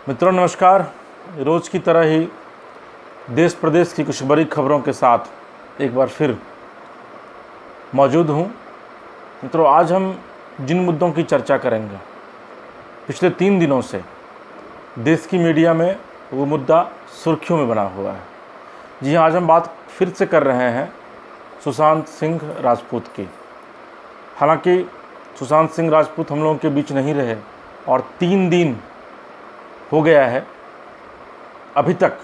मित्रों नमस्कार। रोज़ की तरह ही देश प्रदेश की कुछ बड़ी खबरों के साथ एक बार फिर मौजूद हूँ। मित्रों आज हम जिन मुद्दों की चर्चा करेंगे, पिछले 3 दिनों से देश की मीडिया में वो मुद्दा सुर्खियों में बना हुआ है। जी हाँ, आज हम बात फिर से कर रहे हैं सुशांत सिंह राजपूत की। हालांकि सुशांत सिंह राजपूत हम लोगों के बीच नहीं रहे और 3 दिन हो गया है। अभी तक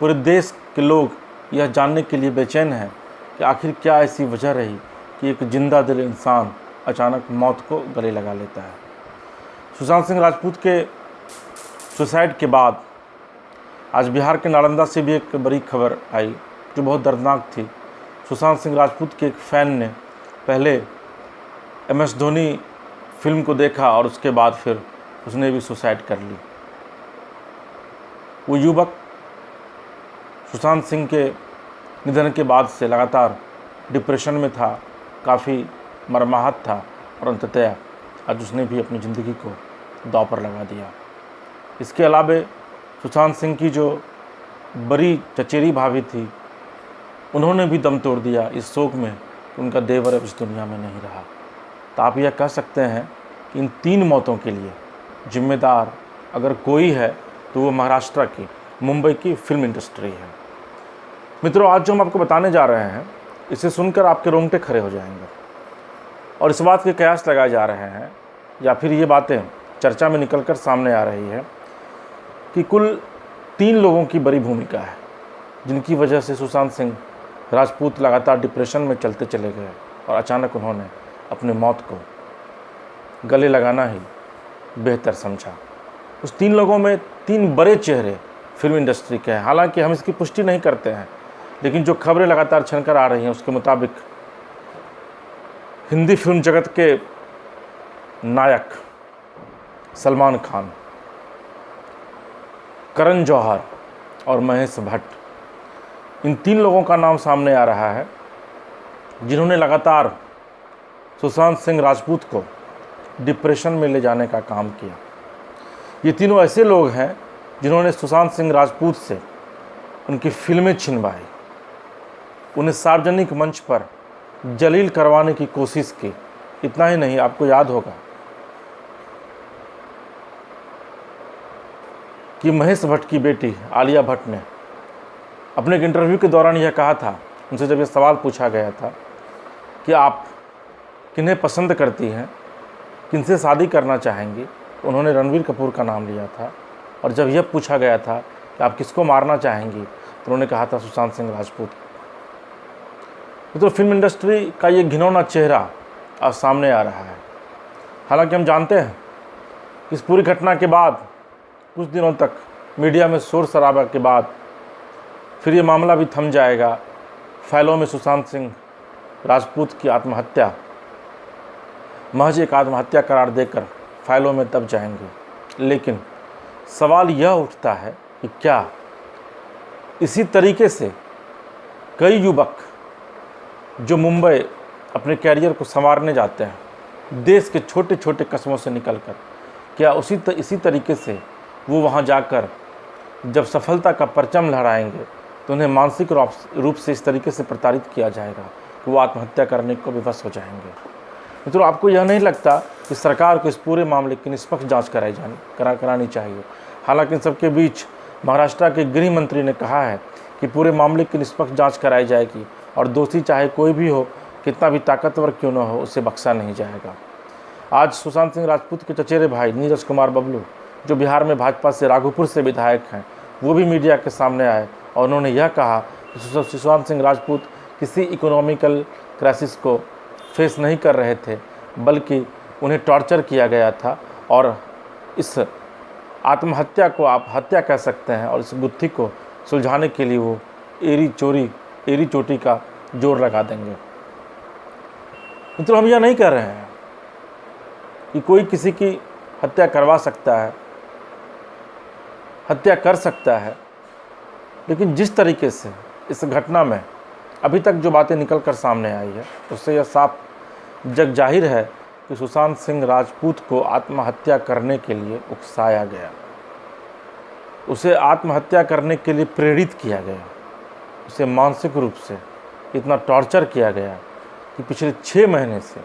पूरे देश के लोग यह जानने के लिए बेचैन हैं कि आखिर क्या ऐसी वजह रही कि एक जिंदा दिल इंसान अचानक मौत को गले लगा लेता है। सुशांत सिंह राजपूत के सुसाइड के बाद आज बिहार के नालंदा से भी एक बड़ी खबर आई जो बहुत दर्दनाक थी। सुशांत सिंह राजपूत के एक फ़ैन ने पहले MS धोनी फिल्म को देखा और उसके बाद फिर उसने भी सुसाइड कर ली। वो युवक सुशांत सिंह के निधन के बाद से लगातार डिप्रेशन में था, काफ़ी मर्माहत था और अंततः आज उसने भी अपनी ज़िंदगी को दांव पर लगा दिया। इसके अलावा सुशांत सिंह की जो बड़ी चचेरी भाभी थी, उन्होंने भी दम तोड़ दिया इस शोक में कि उनका देवर अब इस दुनिया में नहीं रहा। तो आप यह कह सकते हैं कि इन 3 मौतों के लिए जिम्मेदार अगर कोई है तो वो महाराष्ट्र की, मुंबई की फिल्म इंडस्ट्री है। मित्रों आज जो हम आपको बताने जा रहे हैं, इसे सुनकर आपके रोंगटे खड़े हो जाएंगे और इस बात के कयास लगाए जा रहे हैं या फिर ये बातें चर्चा में निकलकर सामने आ रही है कि कुल 3 लोगों की बड़ी भूमिका है जिनकी वजह से सुशांत सिंह राजपूत लगातार डिप्रेशन में चलते चले गए और अचानक उन्होंने अपनी मौत को गले लगाना ही बेहतर समझा। उस 3 लोगों में 3 बड़े चेहरे फिल्म इंडस्ट्री के हैं। हालांकि हम इसकी पुष्टि नहीं करते हैं, लेकिन जो खबरें लगातार छनकर आ रही हैं उसके मुताबिक हिंदी फिल्म जगत के नायक सलमान खान, करण जौहर और महेश भट्ट, इन 3 लोगों का नाम सामने आ रहा है जिन्होंने लगातार सुशांत सिंह राजपूत को डिप्रेशन में ले जाने का काम किया। ये तीनों ऐसे लोग हैं जिन्होंने सुशांत सिंह राजपूत से उनकी फिल्में छिनवाई, उन्हें सार्वजनिक मंच पर जलील करवाने की कोशिश की। इतना ही नहीं, आपको याद होगा कि महेश भट्ट की बेटी आलिया भट्ट ने अपने एक इंटरव्यू के दौरान यह कहा था, उनसे जब यह सवाल पूछा गया था कि आप किन्हें पसंद करती हैं, किनसे शादी करना चाहेंगी, तो उन्होंने रणबीर कपूर का नाम लिया था। और जब यह पूछा गया था कि आप किसको मारना चाहेंगी, तो उन्होंने कहा था सुशांत सिंह राजपूत। तो फिल्म इंडस्ट्री का ये घिनौना चेहरा आज सामने आ रहा है। हालांकि हम जानते हैं कि इस पूरी घटना के बाद कुछ दिनों तक मीडिया में शोर शराबा के बाद फिर ये मामला भी थम जाएगा। फाइलों में सुशांत सिंह राजपूत की आत्महत्या महज एक आत्महत्या करार देकर फाइलों में दब जाएंगे। लेकिन सवाल यह उठता है कि क्या इसी तरीके से कई युवक जो मुंबई अपने कैरियर को संवारने जाते हैं, देश के छोटे छोटे कस्बों से निकलकर, क्या इसी तरीके से वो वहाँ जाकर जब सफलता का परचम लहराएंगे तो उन्हें मानसिक रूप से इस तरीके से प्रताड़ित किया जाएगा कि वो आत्महत्या करने को विवश हो जाएंगे। मित्रों आपको यह नहीं लगता कि सरकार को इस पूरे मामले की निष्पक्ष जांच करानी चाहिए? हालांकि इन सबके बीच महाराष्ट्र के गृह मंत्री ने कहा है कि पूरे मामले की निष्पक्ष जांच कराई जाएगी और दोषी चाहे कोई भी हो, कितना भी ताकतवर क्यों न हो, उसे बख्शा नहीं जाएगा। आज सुशांत सिंह राजपूत के चचेरे भाई नीरज कुमार बबलू, जो बिहार में भाजपा से राघोपुर से विधायक हैं, वो भी मीडिया के सामने आए और उन्होंने यह कहा कि सुशांत सिंह राजपूत किसी इकोनॉमिकल क्राइसिस को फेस नहीं कर रहे थे, बल्कि उन्हें टॉर्चर किया गया था और इस आत्महत्या को आप हत्या कह सकते हैं और इस गुत्थी को सुलझाने के लिए वो एरी चोटी का जोर लगा देंगे। तो हम यह नहीं कह रहे हैं कि कोई किसी की हत्या करवा सकता है, हत्या कर सकता है, लेकिन जिस तरीके से इस घटना में अभी तक जो बातें निकल कर सामने आई है, उससे यह साफ जग जाहिर है कि सुशांत सिंह राजपूत को आत्महत्या करने के लिए उकसाया गया। उसे आत्महत्या करने के लिए प्रेरित किया गया, उसे मानसिक रूप से इतना टॉर्चर किया गया कि पिछले 6 महीने से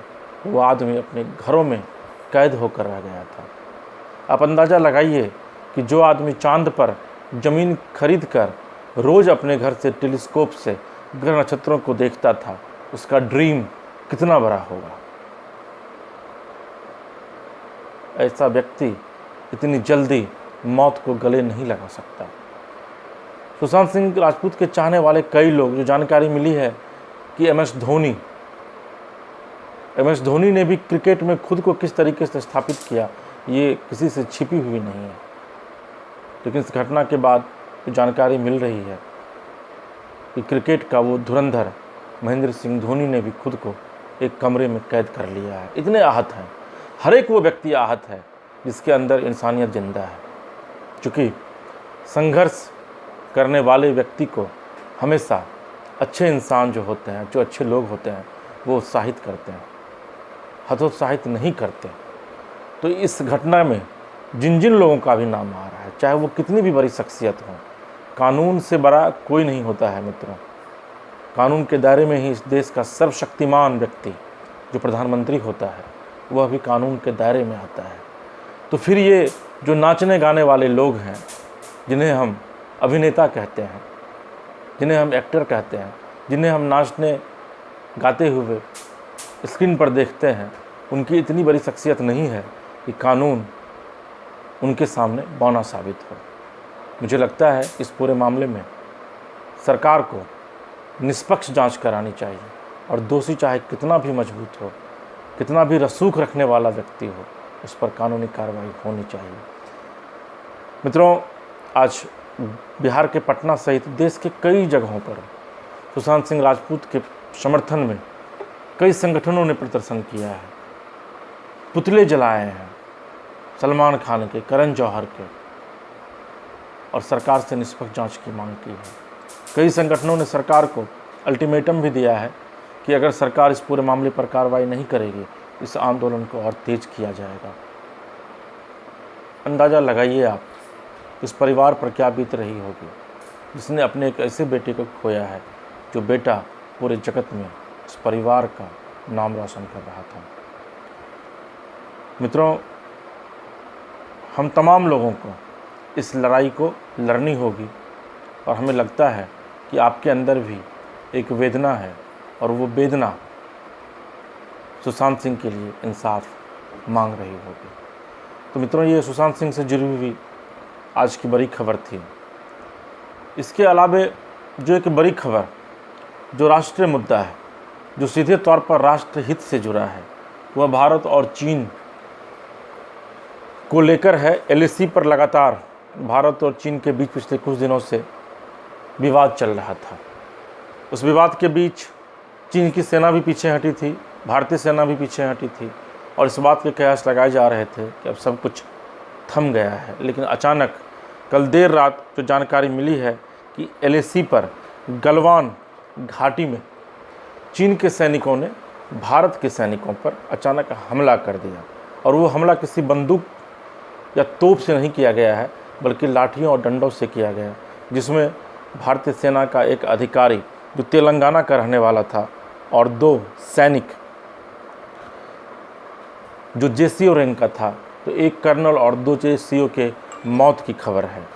वो आदमी अपने घरों में कैद होकर रह गया था। आप अंदाज़ा लगाइए कि जो आदमी चांद पर ज़मीन खरीद कर रोज़ अपने घर से टेलीस्कोप से ग्रह नक्षत्रों को देखता था, उसका ड्रीम कितना बड़ा होगा। ऐसा व्यक्ति इतनी जल्दी मौत को गले नहीं लगा सकता। सुशांत सिंह राजपूत के चाहने वाले कई लोग, जो जानकारी मिली है कि एम एस धोनी ने भी क्रिकेट में खुद को किस तरीके से स्थापित किया, ये किसी से छिपी हुई नहीं है। लेकिन इस घटना के बाद जो जानकारी मिल रही है कि क्रिकेट का वो धुरंधर महेंद्र सिंह धोनी ने भी खुद को एक कमरे में कैद कर लिया है। इतने आहत हैं, हर एक वो व्यक्ति आहत है जिसके अंदर इंसानियत जिंदा है। चूँकि संघर्ष करने वाले व्यक्ति को हमेशा अच्छे इंसान जो होते हैं, जो अच्छे लोग होते हैं, वो उत्साहित करते हैं, हतोत्साहित नहीं करते। तो इस घटना में जिन जिन लोगों का भी नाम आ रहा है, चाहे वो कितनी भी बड़ी शख्सियत हो, कानून से बड़ा कोई नहीं होता है मित्रों। कानून के दायरे में ही इस देश का सर्वशक्तिमान व्यक्ति जो प्रधानमंत्री होता है, वह भी कानून के दायरे में आता है। तो फिर ये जो नाचने गाने वाले लोग हैं, जिन्हें हम अभिनेता कहते हैं, जिन्हें हम एक्टर कहते हैं, जिन्हें हम नाचने गाते हुए स्क्रीन पर देखते हैं, उनकी इतनी बड़ी शख्सियत नहीं है कि कानून उनके सामने बौना साबित हो। मुझे लगता है इस पूरे मामले में सरकार को निष्पक्ष जांच करानी चाहिए और दोषी चाहे कितना भी मजबूत हो, कितना भी रसूख रखने वाला व्यक्ति हो, उस पर कानूनी कार्रवाई होनी चाहिए। मित्रों, आज बिहार के पटना सहित देश के कई जगहों पर सुशांत सिंह राजपूत के समर्थन में कई संगठनों ने प्रदर्शन किया है, पुतले जलाए हैं सलमान खान के, करण जौहर के, और सरकार से निष्पक्ष जांच की मांग की है। कई संगठनों ने सरकार को अल्टीमेटम भी दिया है कि अगर सरकार इस पूरे मामले पर कार्रवाई नहीं करेगी, इस आंदोलन को और तेज किया जाएगा। अंदाज़ा लगाइए आप इस परिवार पर क्या बीत रही होगी, जिसने अपने एक ऐसे बेटे को खोया है जो बेटा पूरे जगत में इस परिवार का नाम रोशन कर रहा था। मित्रों, हम तमाम लोगों को इस लड़ाई को लड़नी होगी और हमें लगता है कि आपके अंदर भी एक वेदना है और वो वेदना सुशांत सिंह के लिए इंसाफ मांग रही होगी। तो मित्रों, ये सुशांत सिंह से जुड़ी हुई आज की बड़ी खबर थी। इसके अलावे जो एक बड़ी खबर, जो राष्ट्रीय मुद्दा है, जो सीधे तौर पर राष्ट्र हित से जुड़ा है, वह भारत और चीन को लेकर है। LAC पर लगातार भारत और चीन के बीच पिछले कुछ दिनों से विवाद चल रहा था। उस विवाद के बीच चीन की सेना भी पीछे हटी थी, भारतीय सेना भी पीछे हटी थी और इस बात के कयास लगाए जा रहे थे कि अब सब कुछ थम गया है। लेकिन अचानक कल देर रात जो जानकारी मिली है कि LAC पर गलवान घाटी में चीन के सैनिकों ने भारत के सैनिकों पर अचानक हमला कर दिया, और वो हमला किसी बंदूक या तोप से नहीं किया गया है, बल्कि लाठियों और डंडों से किया गया, जिसमें भारतीय सेना का एक अधिकारी जो तेलंगाना का रहने वाला था और 2 सैनिक जो JCO रैंक का था, तो एक कर्नल और 2 JCO के मौत की खबर है।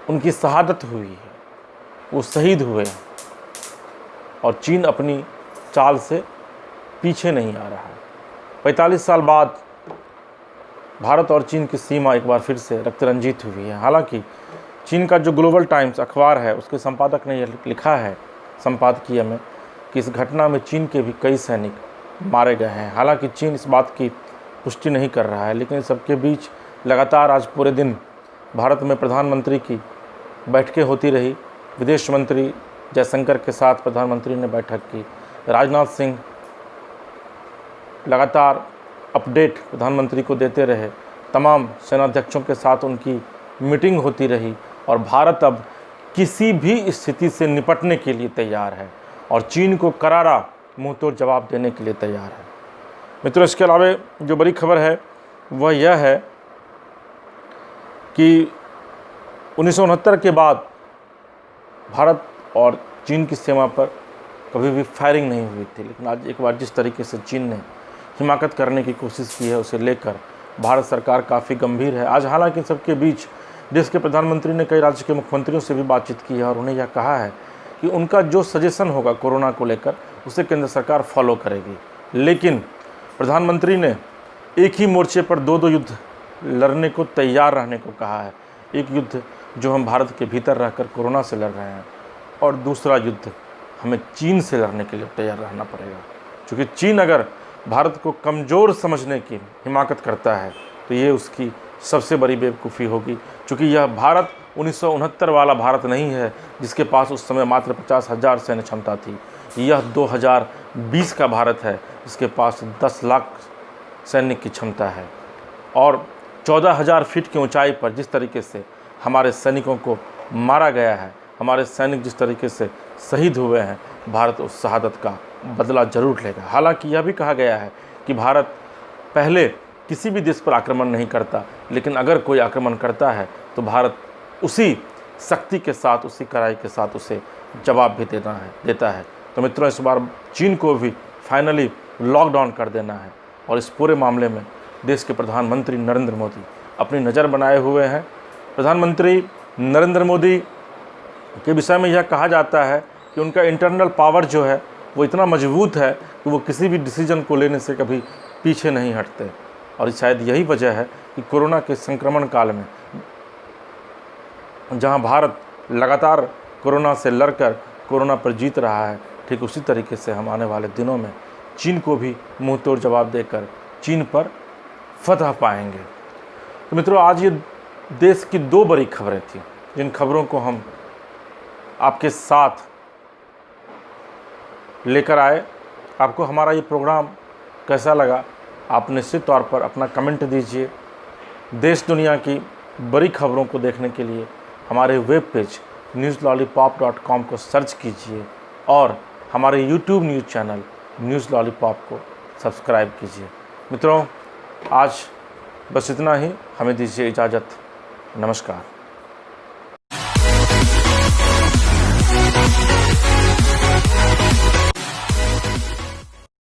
उनकी शहादत हुई है, वो शहीद हुए हैं और चीन अपनी चाल से पीछे नहीं आ रहा है। 45 साल बाद भारत और चीन की सीमा एक बार फिर से रक्तरंजित हुई है। हालांकि चीन का जो ग्लोबल टाइम्स अखबार है, उसके संपादक ने यह लिखा है संपादकीय में कि इस घटना में चीन के भी कई सैनिक मारे गए हैं। हालांकि चीन इस बात की पुष्टि नहीं कर रहा है, लेकिन सबके बीच लगातार आज पूरे दिन भारत में प्रधानमंत्री की बैठकें होती रही। विदेश मंत्री जयशंकर के साथ प्रधानमंत्री ने बैठक की। राजनाथ सिंह लगातार अपडेट प्रधानमंत्री को देते रहे। तमाम सेनाध्यक्षों के साथ उनकी मीटिंग होती रही और भारत अब किसी भी स्थिति से निपटने के लिए तैयार है और चीन को करारा मुंहतोड़ जवाब देने के लिए तैयार है। मित्रों, इसके अलावा जो बड़ी खबर है वह यह है कि 1969 के बाद भारत और चीन की सीमा पर कभी भी फायरिंग नहीं हुई थी, लेकिन आज एक बार जिस तरीके से चीन ने हिमाकत करने की कोशिश की है, उसे लेकर भारत सरकार काफ़ी गंभीर है। आज हालांकि सबके बीच देश के प्रधानमंत्री ने कई राज्य के मुख्यमंत्रियों से भी बातचीत की है और उन्हें यह कहा है कि उनका जो सजेशन होगा कोरोना को लेकर उसे केंद्र सरकार फॉलो करेगी। लेकिन प्रधानमंत्री ने एक ही मोर्चे पर दो युद्ध लड़ने को तैयार रहने को कहा है। एक युद्ध जो हम भारत के भीतर रहकर कोरोना से लड़ रहे हैं, और दूसरा युद्ध हमें चीन से लड़ने के लिए तैयार रहना पड़ेगा। क्योंकि चीन अगर भारत को कमज़ोर समझने की हिमाकत करता है तो ये उसकी सबसे बड़ी बेवकूफ़ी होगी। क्योंकि यह भारत 1969 वाला भारत नहीं है जिसके पास उस समय मात्र 50,000 सैन्य क्षमता थी। यह 2020 का भारत है जिसके पास 10 लाख सैन्य की क्षमता है। और 14,000 फीट की ऊंचाई पर जिस तरीके से हमारे सैनिकों को मारा गया है, हमारे सैनिक जिस तरीके से शहीद हुए हैं, भारत उस शहादत का बदला जरूर लेगा। हालांकि यह भी कहा गया है कि भारत पहले किसी भी देश पर आक्रमण नहीं करता, लेकिन अगर कोई आक्रमण करता है तो भारत उसी शक्ति के साथ, उसी कड़ाई के साथ उसे जवाब भी देता है। तो मित्रों, इस बार चीन को भी फाइनली लॉकडाउन कर देना है और इस पूरे मामले में देश के प्रधानमंत्री नरेंद्र मोदी अपनी नज़र बनाए हुए हैं। प्रधानमंत्री नरेंद्र मोदी के विषय में यह कहा जाता है कि उनका इंटरनल पावर जो है वो इतना मजबूत है कि वो किसी भी डिसीजन को लेने से कभी पीछे नहीं हटते। और शायद यही वजह है कि कोरोना के संक्रमण काल में जहां भारत लगातार कोरोना से लड़कर कोरोना पर जीत रहा है, ठीक उसी तरीके से हम आने वाले दिनों में चीन को भी मुंह तोड़ जवाब देकर चीन पर फतह पाएंगे। तो मित्रों, आज ये देश की 2 बड़ी खबरें थी, जिन खबरों को हम आपके साथ लेकर आए। आपको हमारा ये प्रोग्राम कैसा लगा, आप निश्चित तौर पर अपना कमेंट दीजिए। देश दुनिया की बड़ी खबरों को देखने के लिए हमारे वेब पेज newslollipop.com को सर्च कीजिए और हमारे YouTube news channel news lollipop को सब्सक्राइब कीजिए। मित्रों, आज बस इतना ही। हमें दीजिए इजाज़त। नमस्कार।